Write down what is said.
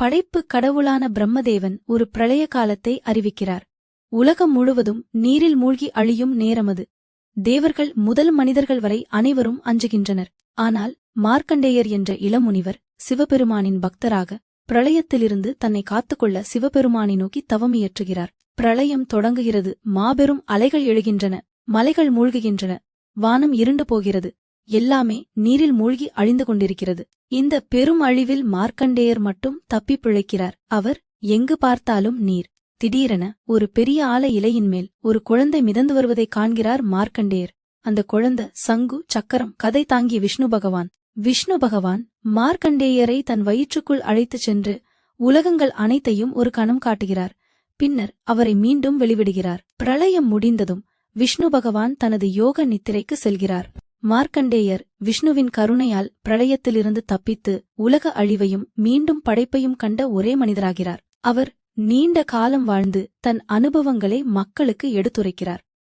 படைப்பு கடவுளான பிரம்மதேவன் ஒரு பிரளய காலத்தை அறிவிக்கிறார். உலகம் முழுவதும் நீரில் மூழ்கி அழியும் நேரமது. தேவர்கள் முதல் மனிதர்கள் வரை அனைவரும் அஞ்சுகின்றனர். ஆனால் மார்க்கண்டேயர் என்ற இளமுனிவர் சிவபெருமானின் பக்தராக பிரளயத்திலிருந்து தன்னை காத்துக்கொள்ள சிவபெருமானை நோக்கி தவமியற்றுகிறார். பிரளயம் தொடங்குகிறது. மாபெரும் அலைகள் எழுகின்றன. மலைகள் மூழ்குகின்றன. வானம் இருண்டு போகிறது. எல்லாமே நீரில் மூழ்கி அழிந்து கொண்டிருக்கிறது. இந்த பெரும் அழிவில் மார்க்கண்டேயர் மட்டும் தப்பிப் பிழைக்கிறார். அவர் எங்கு பார்த்தாலும் நீர். திடீரென ஒரு பெரிய ஆல இலையின் மேல் ஒரு குழந்தை மிதந்து வருவதைக் காண்கிறார் மார்க்கண்டேயர். அந்த குழந்தை சங்கு சக்கரம் கதை தாங்கிய விஷ்ணு பகவான். விஷ்ணு பகவான் மார்க்கண்டேயரை தன் வயிற்றுக்குள் அழைத்துச் சென்று உலகங்கள் அனைத்தையும் ஒரு கணம் காட்டுகிறார். பின்னர் அவரை மீண்டும் வெளிவிடுகிறார். பிரளயம் முடிந்ததும் விஷ்ணு பகவான் தனது யோக நித்திரைக்கு செல்கிறார். மார்க்கண்டேயர் விஷ்ணுவின் கருணையால் பிரளயத்திலிருந்து தப்பித்து உலக அழிவையும் மீண்டும் படைப்பையும் கண்ட ஒரே மனிதராகிறார். அவர் நீண்ட காலம் வாழ்ந்து தன் அனுபவங்களை மக்களுக்கு எடுத்துரைக்கிறார்.